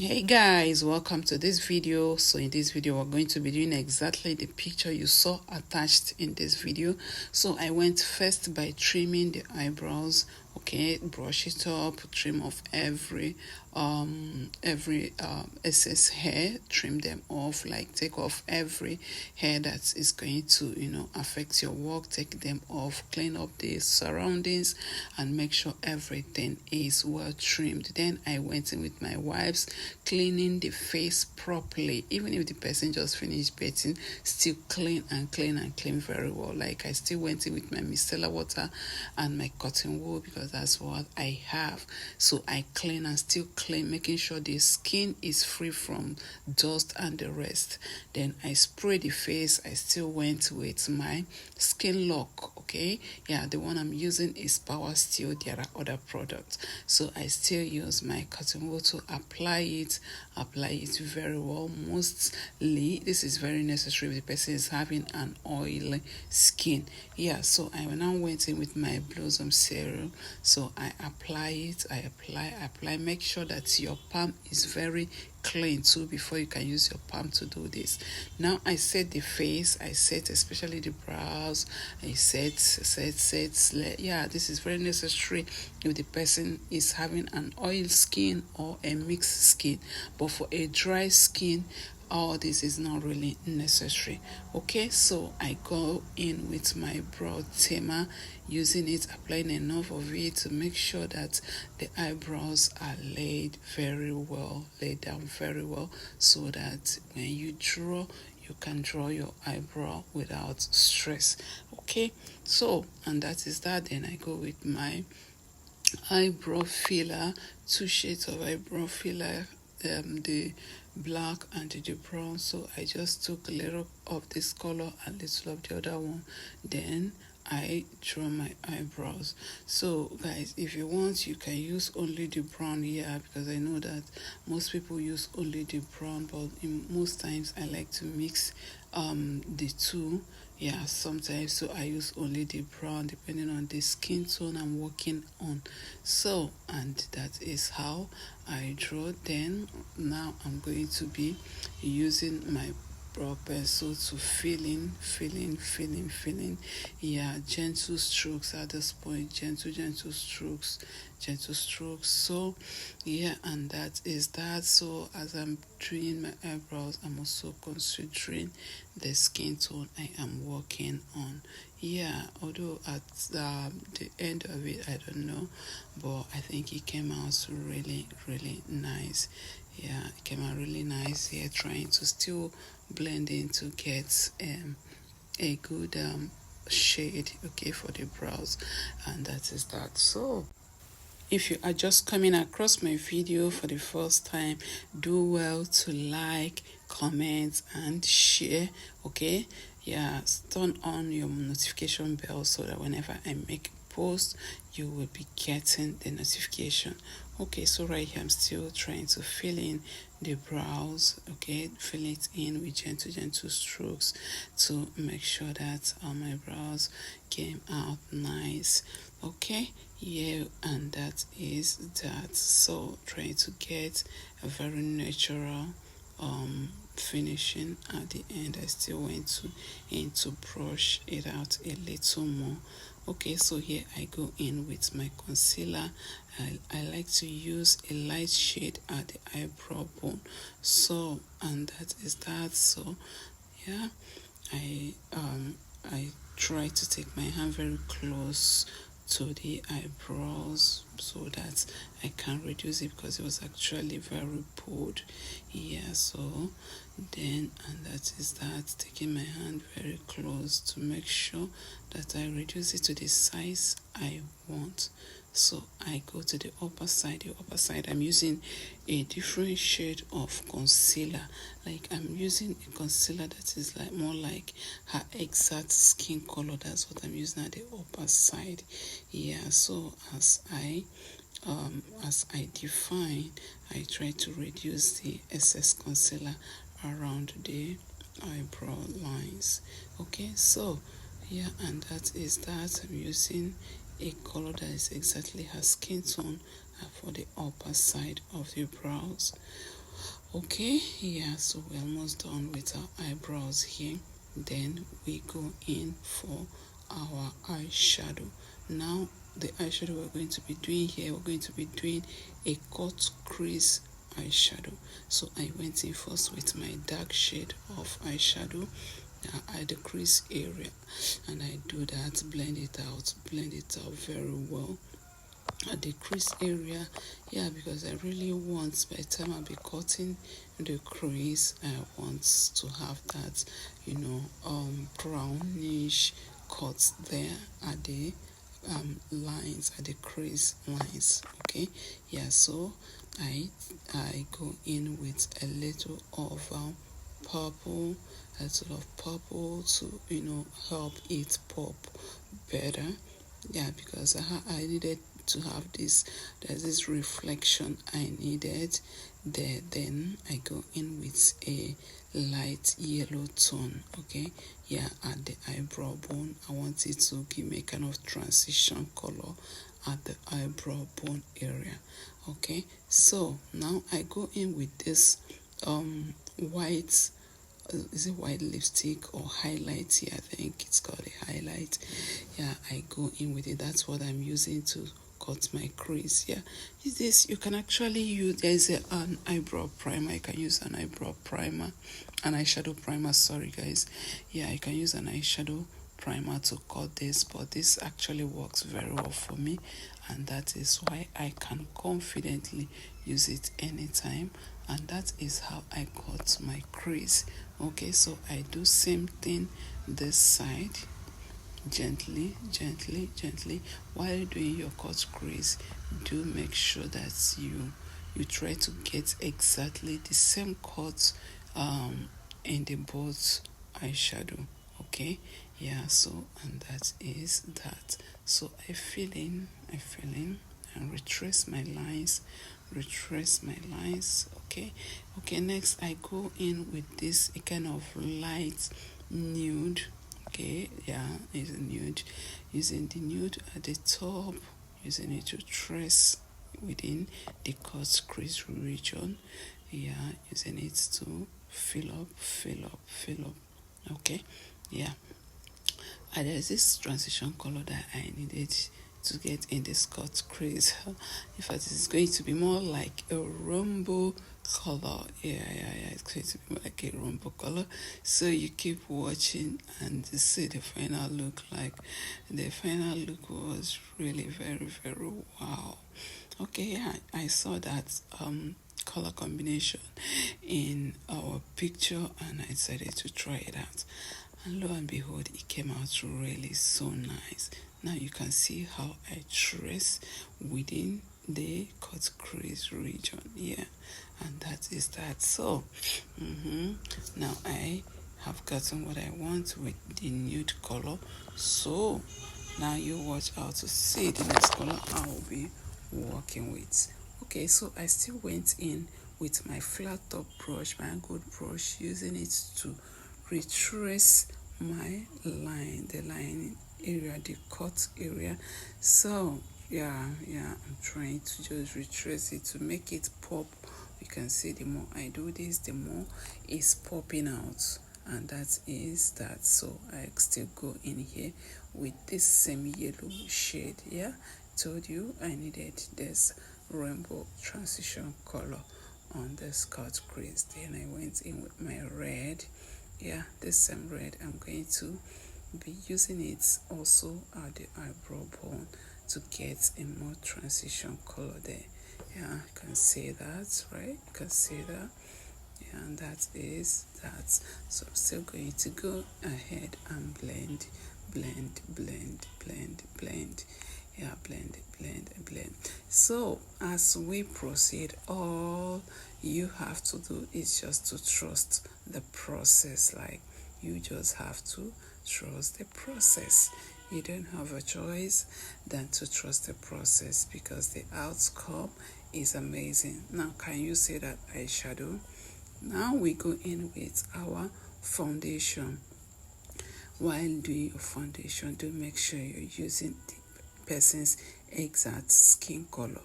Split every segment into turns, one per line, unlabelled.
Hey guys, welcome to this video. So in this video we're going to be doing exactly the picture you saw attached in this video. So I went first by trimming the eyebrows. Okay, brush it up, trim off every excess hair, trim them off, like take off every hair that is going to affect your work, take them off, clean up the surroundings and make sure everything is well trimmed. Then I went in with my wipes, cleaning the face properly. Even if the person just finished bathing, still clean and clean and clean very well. Like I still went in with my micellar water and my cotton wool because that's what I have. So I clean and still clean, making sure the skin is free from dust and the rest. Then I spray the face. I still went with my skin lock. Okay, yeah, the one I'm using is Power Steel. There are other products, so I still use my cotton wool to apply it very well. Mostly this is very necessary if the person is having an oily skin. Yeah, so I now went in with my Blossom serum. So I apply it, I apply, make sure that your palm is very clean too before you can use your palm to do this. Now I set the face, I set especially the brows, I set. Yeah, this is very necessary if the person is having an oil skin or a mixed skin. But for a dry skin, all this is not really necessary. Okay, so I go in with my brow tamer, using it, applying enough of it to make sure that the eyebrows are laid down very well, so that when you draw, you can draw your eyebrow without stress. Okay, so and that is that. Then I go with my eyebrow filler, 2 shades of eyebrow filler, the black and the brown. So I just took a little of this color and little of the other one, then I draw my eyebrows. So guys, if you want, you can use only the brown here, because I know that most people use only the brown, but in most times I like to mix the two. Yeah, sometimes, so I use only the brown depending on the skin tone I'm working on. So, and that is how I draw. Then now I'm going to be using my brow pencil to fill in. Yeah, gentle strokes at this point, gentle strokes. So yeah, and that is that. So as I'm doing my eyebrows, I'm also considering the skin tone I am working on. Yeah, although at the end of it, I don't know, but I think it came out really nice. Yeah, it came out really nice here, trying to still blend in to get a good shade, okay, for the brows. And that is that. So if you are just coming across my video for the first time, do well to like, comment and share. Okay, yeah, turn on your notification bell so that whenever I make a post, you will be getting the notification. Okay, so right here I'm still trying to fill in the brows. Okay, fill it in with gentle strokes to make sure that my brows came out nice. Okay, yeah, and that is that. So trying to get a very natural finishing at the end. I still went to brush it out a little more. Okay, so here I go in with my concealer. I like to use a light shade at the eyebrow bone. So, and that is that. So yeah, I try to take my hand very close to the eyebrows so that I can reduce it, because it was actually very bold. Yeah, so then, and that is that, taking my hand very close to make sure that I reduce it to the size I want. So I go to the upper side. I'm using a different shade of concealer. Like I'm using a concealer that is like more like her exact skin color. That's what I'm using at the upper side. Yeah, so as I define, I try to reduce the excess concealer around the eyebrow lines. Okay, so yeah, and that is that. I'm using a color that is exactly her skin tone for the upper side of the brows. Okay, yeah, so we're almost done with our eyebrows here. Then we go in for our eyeshadow. Now the eyeshadow we're going to be doing here, we're going to be doing a cut crease eyeshadow. So I went in first with my dark shade of eyeshadow at the crease area, and I do that, blend it out very well at the crease area. Yeah, because I really want, by the time I'll be cutting the crease, I want to have that, brownish cuts there at the lines, at the crease lines. Okay, yeah, so I go in with a little of purple, a little of purple to help it pop better. Yeah, because I needed to have this, there's this reflection I needed there. Then I go in with a light yellow tone. Okay, yeah, at the eyebrow bone, I want it to give me a kind of transition color at the eyebrow bone area. Okay, so now I go in with this white, is it white lipstick or highlight here? I think it's called a highlight. Yeah, I go in with it. That's what I'm using to cut my crease. Yeah, this you can actually use. There's an eyebrow primer. You can use an eyebrow primer, an eyeshadow primer. Sorry, guys. Yeah, you can use an eyeshadow primer to cut this, but this actually works very well for me, and that is why I can confidently use it anytime. And that is how I cut my crease. Okay, so I do same thing this side, gently, gently, gently. While doing your cut crease, do make sure that you try to get exactly the same cut in the both eyeshadow. Okay, yeah, so and that is that. So I fill in and retrace my lines, okay. Okay, next I go in with this a kind of light nude. Okay, yeah, it's a nude, using the nude at the top, using it to trace within the cut crease region. Yeah, using it to fill up. Okay, yeah, and there's this transition color that I needed to get in this cut crease. In fact, it's going to be more like a rainbow color. Yeah. It's going to be more like a rainbow color. So you keep watching and see the final look. Like the final look was really very, very wow. Okay, yeah, I saw that color combination in our picture and I decided to try it out. And lo and behold, it came out really so nice. Now you can see how I trace within the cut crease region. Yeah, and that is that. So, now I have gotten what I want with the nude color. So, now you watch out to see the next color I will be working with. Okay, so I still went in with my flat top brush, my good brush, using it to retrace my line, the line area, the cut area. So yeah, I'm trying to just retrace it to make it pop. You can see the more I do this, the more it's popping out, and that is that. So I still go in here with this same yellow shade. Yeah, told you I needed this rainbow transition color on the cut crease. Then I went in with my red. Yeah, this same red, I'm going to be using it also at the eyebrow bone to get a more transition color there. Yeah, you can see that, right? You can see that. Yeah, and that is that. So I'm still going to go ahead and blend. Yeah, blend. So as we proceed, all you have to do is just to trust the process. Like, you just have to trust the process. You don't have a choice than to trust the process, because the outcome is amazing. Now, can you see that eyeshadow? Now we go in with our foundation. While doing your foundation, do make sure you're using the person's exact skin color.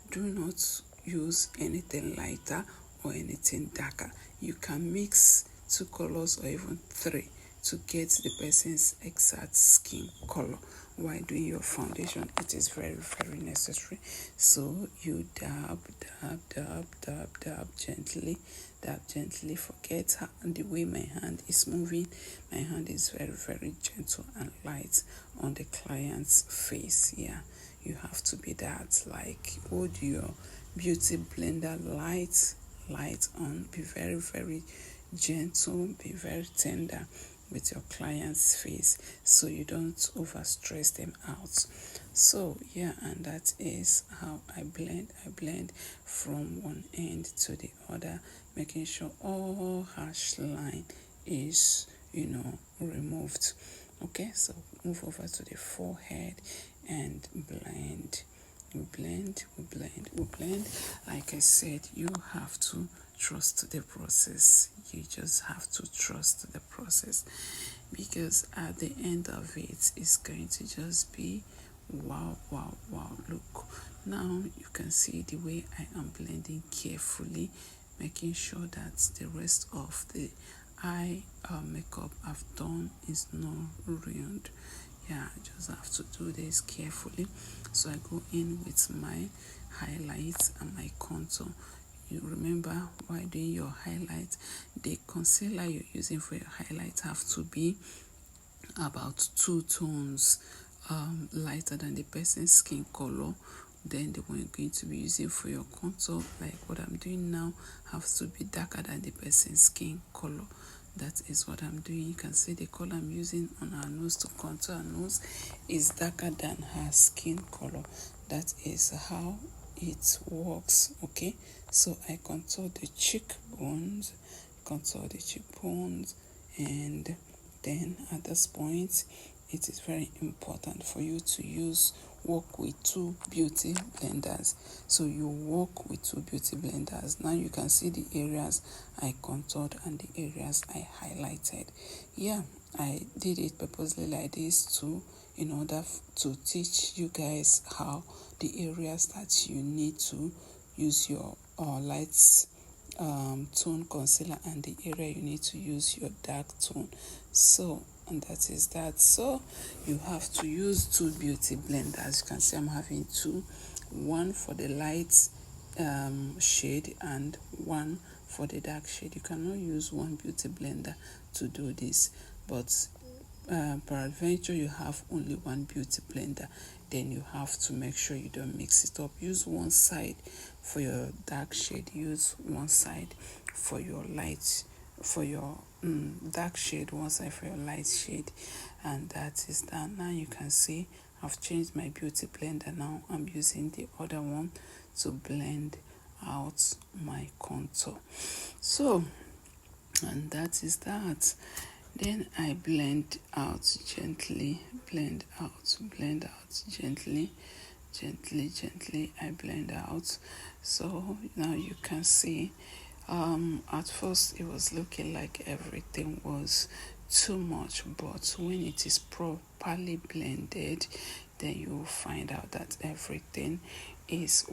Do not use anything lighter or anything darker. You can mix 2 colors or even 3 to get the person's exact skin color. While doing your foundation, it is very, very necessary. So you dab gently, forget the way my hand is moving. My hand is very, very gentle and light on the client's face. Yeah, you have to be that, like, hold your beauty blender light on, be very, very gentle, be very tender with your client's face so you don't over stress them out. So yeah, and that is how I blend from one end to the other, making sure all harsh line is removed. Okay, so move over to the forehead and blend. We blend. Like I said, you have to trust the process. You just have to trust the process, because at the end of it, it's going to just be wow. Look, now you can see the way I am blending carefully, making sure that the rest of the eye makeup I've done is not ruined. Yeah, I just have to do this carefully. So I go in with my highlights and my contour. You remember, while doing your highlight, the concealer you're using for your highlight have to be about 2 tones lighter than the person's skin color. Then the one you're going to be using for your contour, like what I'm doing now, have to be darker than the person's skin color. That is what I'm doing. You can see the color I'm using on her nose to contour her nose is darker than her skin color. That is how it works. Okay, so I contour the cheekbones, and then at this point, it is very important for you to work with 2 beauty blenders. So you work with 2 beauty blenders. Now you can see the areas I contoured and the areas I highlighted. Yeah, I did it purposely like this too, in order to teach you guys how the areas that you need to use your lights tone concealer and the area you need to use your dark tone. So, and that is that. So you have to use 2 beauty blenders. You can see I'm having 2, one for the light shade and one for the dark shade. You cannot use 1 beauty blender to do this, but peradventure you have only 1 beauty blender, then you have to make sure you don't mix it up. Use one side for your dark shade, use one side for your light, for your dark shade, one side for your light shade, and that is that. Now you can see I've changed my beauty blender. Now I'm using the other one to blend out my contour. So, and that is that. Then I blend out gently, gently, I blend out. So now you can see, at first it was looking like everything was too much, but when it is properly blended, then you will find out that everything is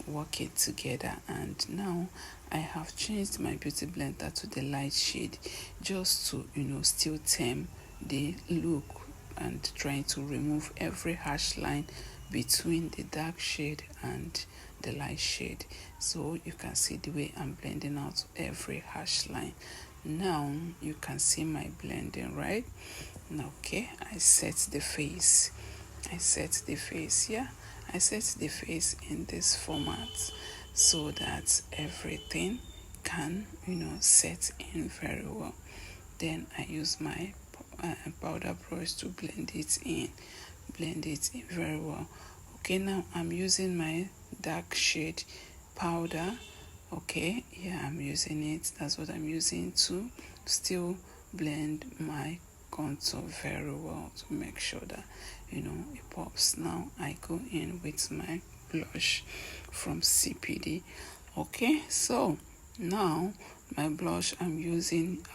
working together. And now I have changed my beauty blender to the light shade, just to still tame the look and trying to remove every harsh line between the dark shade and the light shade. So you can see the way I'm blending out every harsh line. Now you can see my blending, right? Okay, I set the face. I set the face in this format so that everything can set in very well. Then I use my powder brush to blend it in very well. Okay, now I'm using my dark shade powder. Okay, yeah, I'm using it. That's what I'm using to still blend my contour very well, to make sure that it pops. Now I go in with my blush from CPD. Okay, so now my blush, I'm using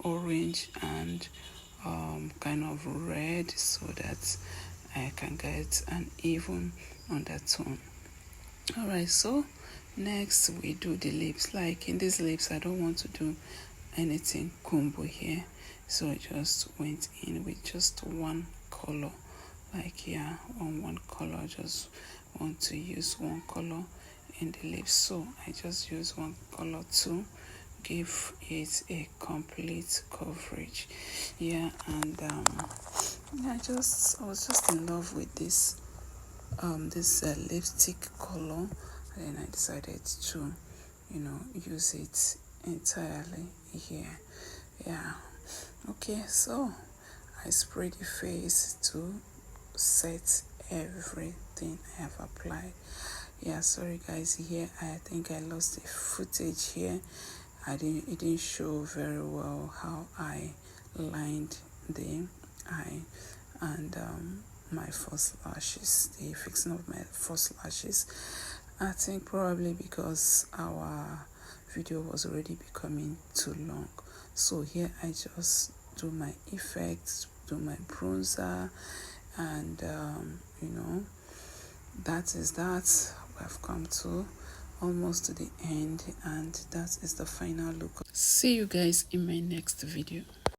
orange and kind of red, so that I can get an even undertone. Alright, so Next we do the lips. Like in these lips I don't want to do anything combo here, so I just went in with just one color. Like yeah, one color. I just want to use one color in the lips, so I just use one color to give it a complete coverage. Yeah, and yeah, I was just in love with this lipstick color, and I decided to use it entirely here. Yeah, okay, so I spray the face to set everything I have applied. Yeah, sorry guys, here I think I lost the footage here. It didn't show very well how I lined the eye and my false lashes, the fixing of my false lashes. I think probably because our video was already becoming too long. So here I just do my effects, do my bronzer, and that is that. We have come to almost to the end, and that is the final look. See you guys in my next video.